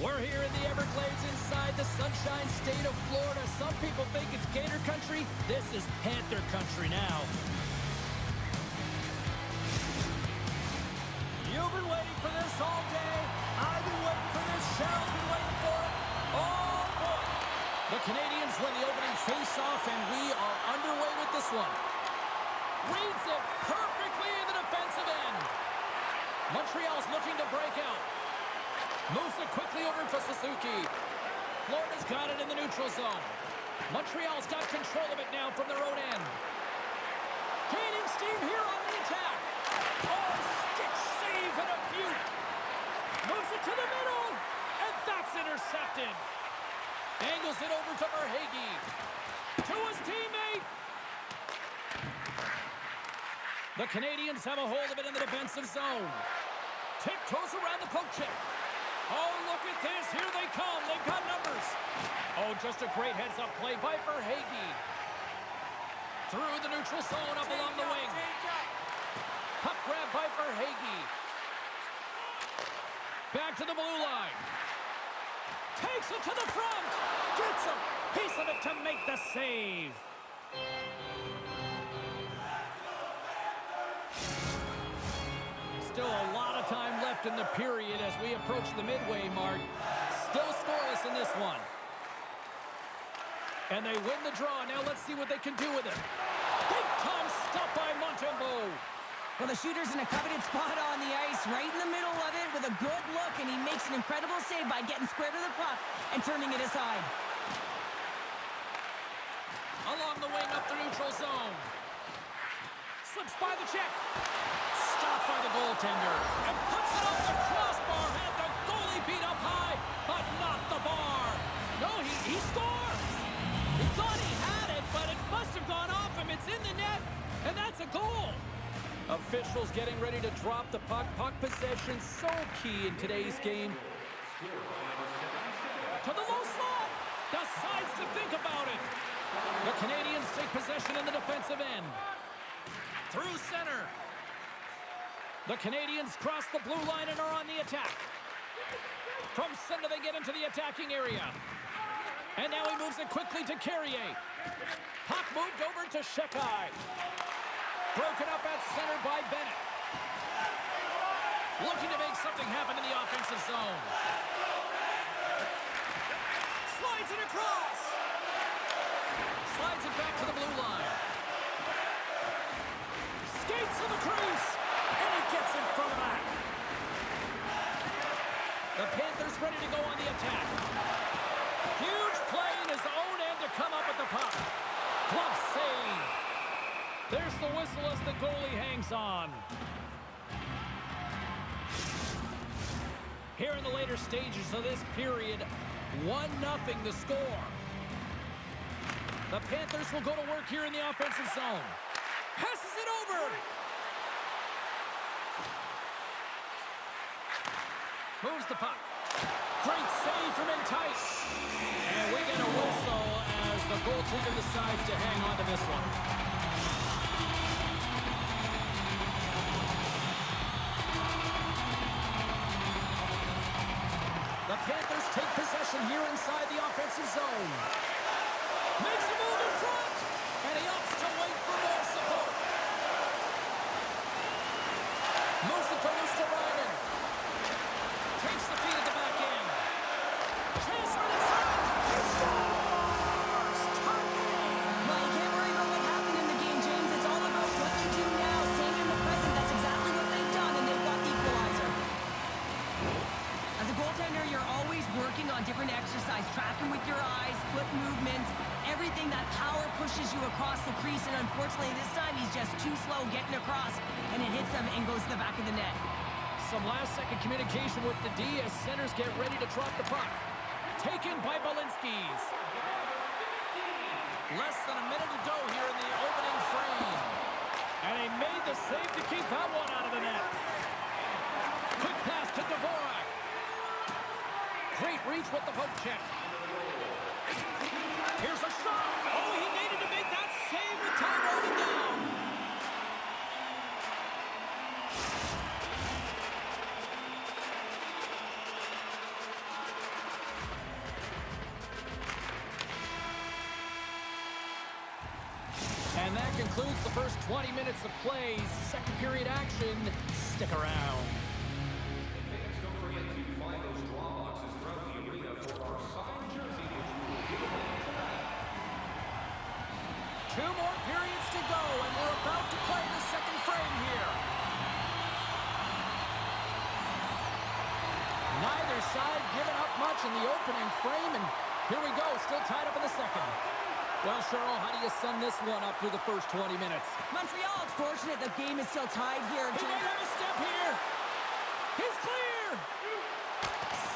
We're here in the Everglades inside the Sunshine State of Florida. Some people think it's Gator country. This is Panther country now. You've been waiting for this all day. I've been waiting for this. Cheryl's been waiting for it. Oh, boy. The Canadiens win the opening face-off, and we are underway with this one. Reads it perfectly in the defensive end. Montreal's looking to break out. Moves it quickly over to Suzuki. Florida's got it in the neutral zone. Montreal's got control of it now from their own end. Gaining steam here on the attack. Oh, stick save and a beaut. Moves it to the middle, and that's intercepted. Angles it over to Verhaeghe. To his teammate. The Canadiens have a hold of it in the defensive zone. Tiptoes around the poke check. Oh, look at this. Here they come. They've got numbers. Oh, just a great heads-up play by Verhaeghe. Through the neutral zone up along the wing. Puck grab by Verhaeghe. Back to the blue line. Takes it to the front. Gets a piece of it to make the save. Still a lot of time left in the period as we approach the midway mark. Still scoreless in this one. And they win the draw. Now let's see what they can do with it. Big time stop by Montembeault. Well, the shooter's in a coveted spot on the ice, right in the middle of it with a good look, and he makes an incredible save by getting square to the puck and turning it aside. Along the wing up the neutral zone. Slips by the check. Stopped by the goaltender. And puts it off the crossbar. Had the goalie beat up high, but not the bar. No, he scores. He thought he had it, but it must have gone off him. It's in the net, and that's a goal. Officials getting ready to drop the puck. Puck possession so key in today's game. To the low slot. Decides to think about it. The Canadiens take possession in the defensive end. Through center. The Canadiens cross the blue line and are on the attack. From center they get into the attacking area. And now he moves it quickly to Carrier. Puck moved over to Shekai. Broken up at center by Bennett. Looking to make something happen in the offensive zone. Slides it across. Slides it back to the blue line. Skates to the crease. And he gets in front of that. The Panthers ready to go on the attack. Huge play in his own end to come up with the puck. Glove save. There's the whistle as the goalie hangs on. Here in the later stages of this period, 1-0 the score. The Panthers will go to work here in the offensive zone. Passes it over. Moves the puck. Great save from Entice. And we get a whistle as the goaltender decides to hang on to this one. The Panthers take possession here inside the offensive zone. Makes a move in front. And he opts to wait for more support. Moves it to Ristolainen. Takes the feed at the back end. Chase right inside. He scores! Well, you can't worry about what happened in the game, James. It's all about what you do now, staying in the present. That's exactly what they've done, and they've got the equalizer. As a goaltender, you're always working on different exercise, tracking with your eyes, foot movements, everything. That power pushes you across the crease, and unfortunately this time he's just too slow getting across, and it hits him and goes to the back of the net. Some last-second communication with the D as centers get ready to drop the puck. Taken by Balinskis. Less than a minute to go here in the opening frame. And he made the save to keep that one out of the net. Quick pass to Dvorak. Great reach with the poke check. Here's a shot. Oh, he needed to make that save with time running down. concludes the first 20 minutes of play. Second period action. Stick around. Fans, don't forget to find those draw boxes throughout the arena for our signed jersey, which we will give away tonight. 2 more periods to go, and we're about to play the second frame here. Neither side giving up much in the opening frame, and here we go, still tied up in the second. Well, Cheryl, how do you sum this one up through the first 20 minutes? Montreal is fortunate the game is still tied here. He may have a step here. He's clear.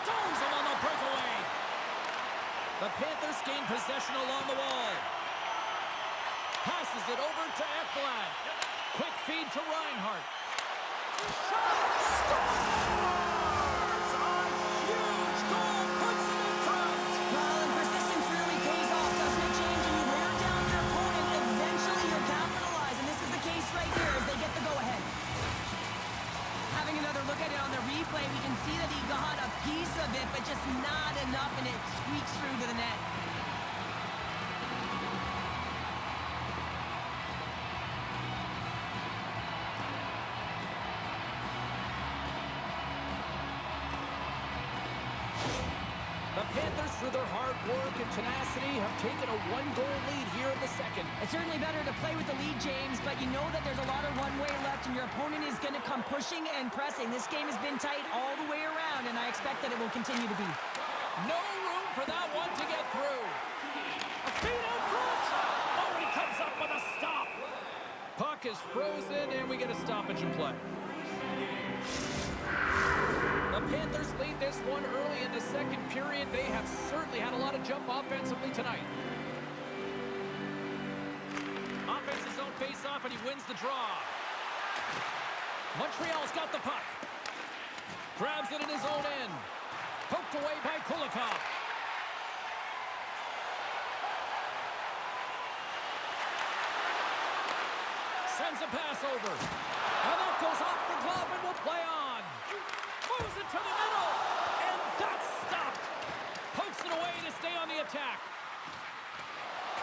Stones him on the breakaway. The Panthers gain possession along the wall. Passes it over to Ekblad. Quick feed to Reinhart. Shot! Scores! A huge goal puts it in front. Well, and persistence really pays off, doesn't it, James? When you wear down your opponent, eventually you'll capitalize, and this is the case right here as they get the go-ahead. Having another look at it on the replay, we can see that he got a piece of it, but just not enough, and it squeaks through to the net. The Panthers, through their hard work and tenacity, have taken a 1-goal lead here in the second. It's certainly better to play with the lead, James, but you know that there's a lot of runway left, and your opponent is going to come pushing and pressing. This game has been tight all the way around, and I expect that it will continue to be. No room for that one to get through. A feed out front. Oh, he comes up with a stop. Puck is frozen, and we get a stoppage in play. The Panthers lead this one early in the second period. They have certainly had a lot of jump offensively tonight. Offense's zone face-off, and he wins the draw. Montreal's got the puck. Grabs it in his own end. Poked away by Kulikov. Sends a pass over. And that goes off the glove and will play on. Moves it to the middle. And that's stopped. Pokes it away to stay on the attack.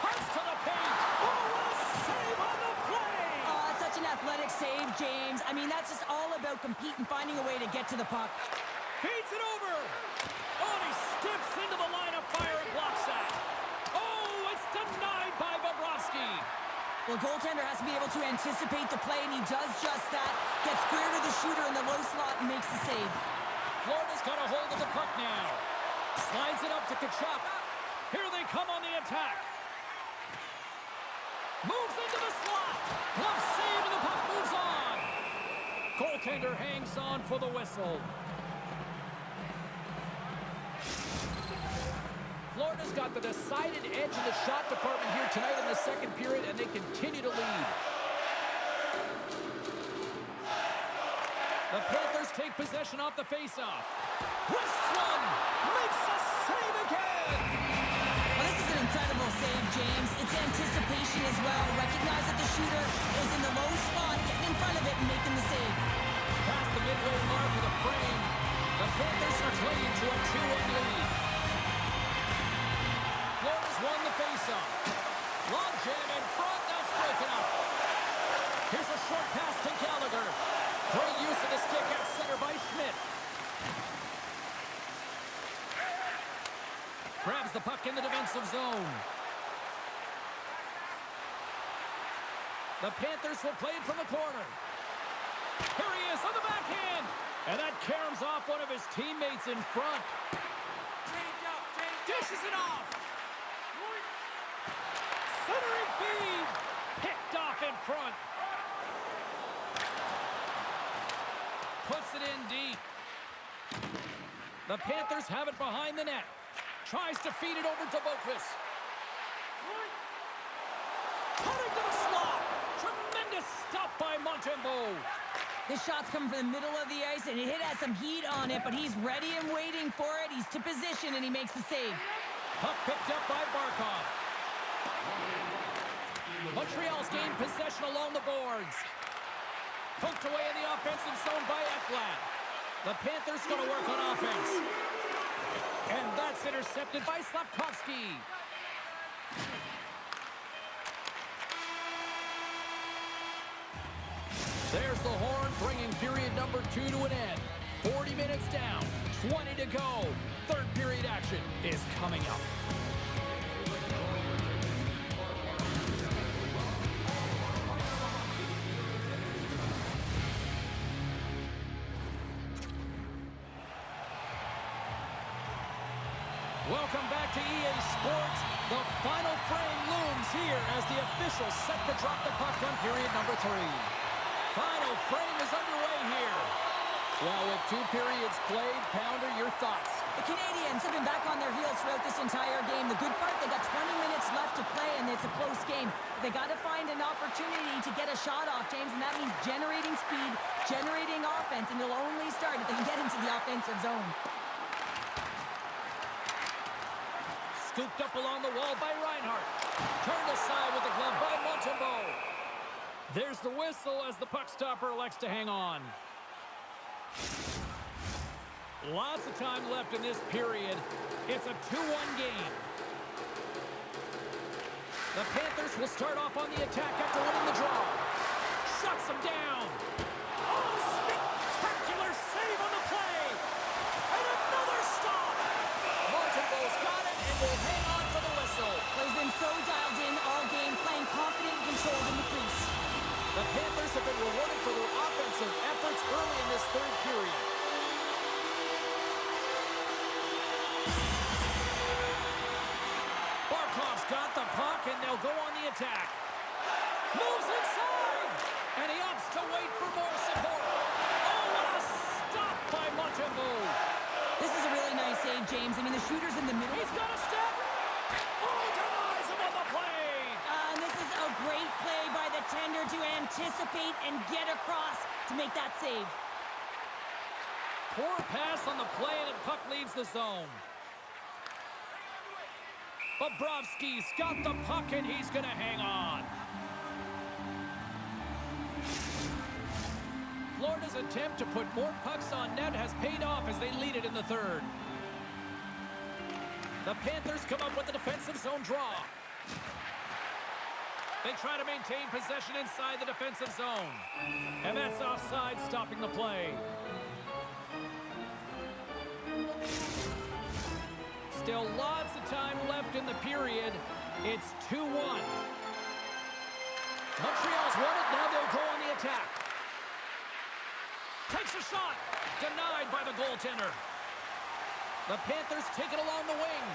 Cuts to the paint. Oh, what a save on the play. Oh, that's such an athletic save, James. I mean, that's just all about competing, finding a way to get to the puck. Feeds it over. Oh, and he steps into the line of fire and blocks that. Oh, it's denied by Bobrovsky. Well, goaltender has to be able to anticipate the play, and he does just that. Gets square to the shooter in the low slot and makes the save. Florida's got a hold of the puck now. Slides it up to Tkachuk. Here they come on the attack. Moves into the slot. Glove save, and the puck moves on. Goaltender hangs on for the whistle. Florida's got the decided edge in the shot department here tonight in the second period, and they continue to lead. The Panthers take possession off the faceoff. Wrists one, makes a save again. Well, this is an incredible save, James. It's anticipation as well. Recognize that the shooter is in the low spot, getting in front of it and making the save. Past the midway mark of the frame, the Panthers are clinging to a 2-1 lead. Florida's won the faceoff. Long jam in front, that's broken up. Here's a short pass to Gallagher. Great use of the stick at center by Schmidt. Grabs the puck in the defensive zone. The Panthers will play it from the corner. Here he is on the backhand. And that caroms off one of his teammates in front. Dishes it off. Centering feed. Picked off in front. Puts it in deep. The Panthers have it behind the net. Tries to feed it over to Boqvist. Cutting to the slot. Tremendous stop by Montembeault. This shot's coming from the middle of the ice, and it has some heat on it, but he's ready and waiting for it. He's to position, and he makes the save. Puck picked up by Barkov. Montreal's gained possession along the boards. Poked away in the offensive zone by Ekblad. The Panthers going to work on offense. And that's intercepted by Slavkovsky. There's the horn, bringing period number 2 to an end. 40 minutes down, 20 to go. Third period action is coming up. Welcome back to EA Sports. The final frame looms here as the officials set to drop the puck on period number 3. Final frame is underway here. Well, with 2 periods played, Pounder, your thoughts? The Canadiens have been back on their heels throughout this entire game. The good part, they got 20 minutes left to play, and it's a close game. They got to find an opportunity to get a shot off, James, and that means generating speed, generating offense, and they'll only start if they can get into the offensive zone. Scooped up along the wall by Reinhart. Turned aside with the glove by Montembeault. There's the whistle as the puck stopper elects to hang on. Lots of time left in this period. It's a 2-1 game. The Panthers will start off on the attack after winning the draw. Shuts them down. Oh, spectacular save on the play. And another stop. Montembeault's got it and will hang on for the whistle. He's been so dialed in all game, playing confident and controlled in the crease. The Panthers have been rewarded for their offensive efforts early in this third period. Barkov's got the puck, and they'll go on the attack. Moves inside, and he opts to wait for more support. Oh, what a stop by Montembeault. This is a really nice save, James. I mean, the shooter's in the middle. He's got a step. Oh, he denies him on the play. And this is a great play by the tender to anticipate and get across to make that save. Poor pass on the play, and the puck leaves the zone. Bobrovsky's got the puck, and he's going to hang on. Florida's attempt to put more pucks on net has paid off as they lead it in the third. The Panthers come up with the defensive zone draw. They try to maintain possession inside the defensive zone. And that's offside, stopping the play. Still lots of time left in the period. It's 2-1. Montreal's won it. Now they'll go on the attack. Takes a shot. Denied by the goaltender. The Panthers take it along the wing.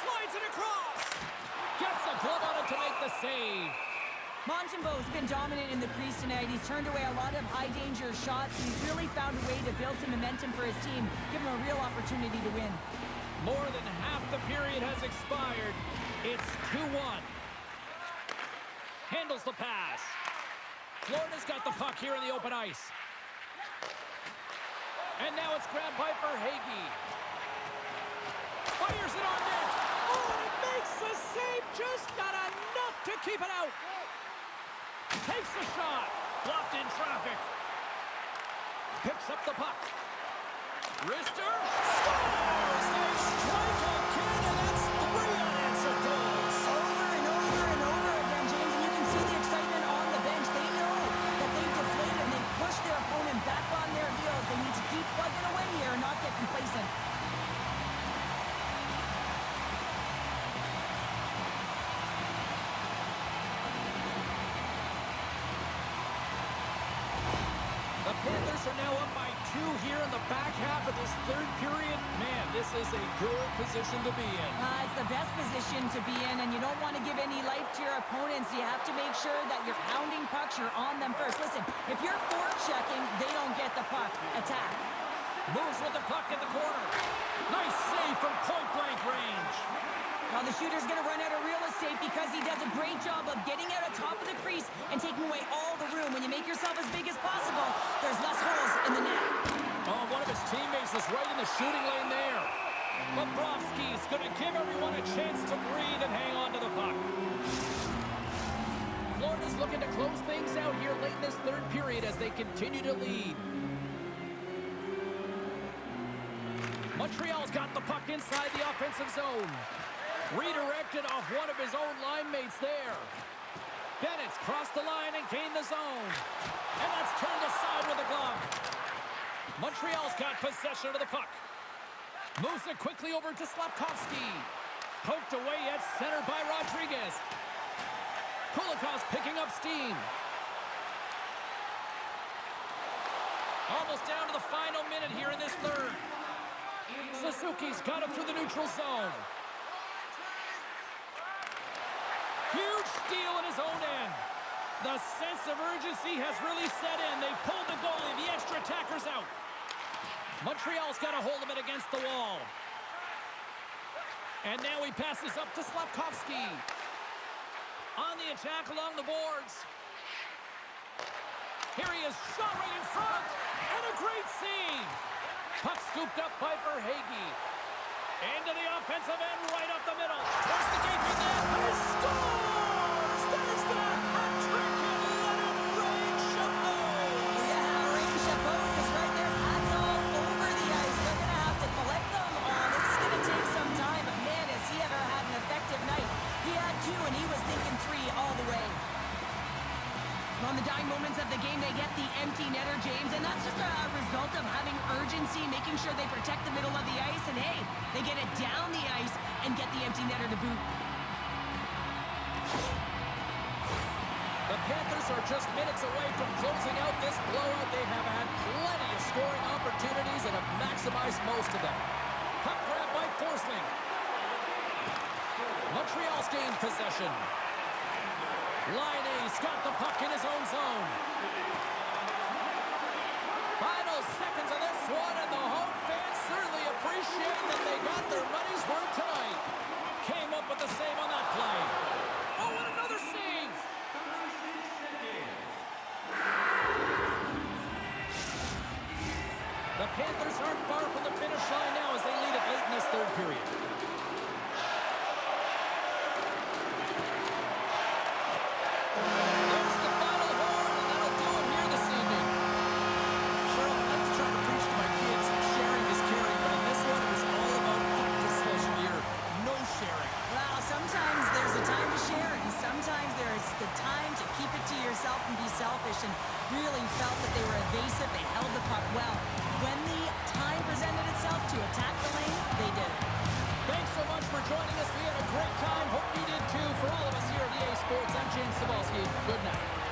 Slides it across. Gets a glove on it to make the save. Montembeault's been dominant in the crease tonight. He's turned away a lot of high-danger shots. He's really found a way to build some momentum for his team, give him a real opportunity to win. More than half the period has expired. It's 2-1. Handles the pass. Florida's got the puck here in the open ice. And now it's grabbed by Verhaeghe. Fires it on net. Oh, and it makes the save. Just not enough to keep it out. Takes the shot. Blocked in traffic. Picks up the puck. Wrister scores! They strike again, and that's 3 unanswered goals. Over and over and over again, James, and you can see the excitement on the bench. They know that they've deflated and they've pushed their opponent back on their heels. They need to keep plugging away here and not get complacent. The Panthers are now up by 2 here in the back half of this third period. Man, this is a good position to be in. It's the best position to be in, and you don't want to give any life to your opponents. You have to make sure that you're pounding pucks, you're on them first. Listen, if you're forechecking, they don't get the puck. Attack. Moves with the puck in the corner. Nice save from point-blank range. Now the shooter's going to run out of real estate because he does a great job of getting out of top of the crease and taking away all the room. When you make yourself as big as possible, there's less holes in the net. Oh, one of his teammates is right in the shooting lane there. Bobrovsky's going to give everyone a chance to breathe and hang on to the puck. Florida's looking to close things out here late in this third period as they continue to lead. Montreal's got the puck inside the offensive zone. Redirected off one of his own line mates there. Bennett's crossed the line and gained the zone. And that's turned aside with a glove. Montreal's got possession of the puck. Moves it quickly over to Slafkovsky. Poked away at center by Rodriguez. Kulikov's picking up steam. Almost down to the final minute here in this third. Suzuki's got him through the neutral zone. Huge steal in his own end. The sense of urgency has really set in. They pulled the goalie. The extra attacker's out. Montreal's got a hold of it against the wall. And now he passes up to Slafkovsky. On the attack along the boards. Here he is, shot right in front. And a great save. Puck scooped up by Verhaeghe. Into the offensive end, right up the middle. There's the gaping net. He scores! There's the hat trick and let it rain Chapeau. Yeah, Rain Chapeau is right there. Hats all over the ice. They're going to have to collect them all. This is going to take some time, but man, has he ever had an effective night. He had 2, and he was thinking 3 all the way. On the dying moments of the game, they get the empty netter, James, and that's just a result of having urgency, making sure they protect the middle of the ice, and hey, they get it down the ice and get the empty netter to boot. The Panthers are just minutes away from closing out this blowout. They have had plenty of scoring opportunities and have maximized most of them. Puck grab by Forsling. Montreal's gained possession. Liney's got the puck in his own zone. Final seconds of this one, and the home fans certainly appreciate that they got their money's worth tonight. Came up with the save on that play. Oh, and another save! The Panthers aren't far from the finish line now as they lead it late in this third period. There's the final horn, and that'll do it here this evening. Sure, I like to try to preach to my kids, sharing is caring, but in this one, it was all about practice this year. No sharing. Well, sometimes there's a time to share, and sometimes there's the time to keep it to yourself and be selfish, and really felt that they were evasive. They held the puck well. When the time presented itself to attack the lane, they did it. Thanks so much for joining us. We had a great time. Hope you did too. For all of us here at EA Sports, I'm James Cebulski. Good night.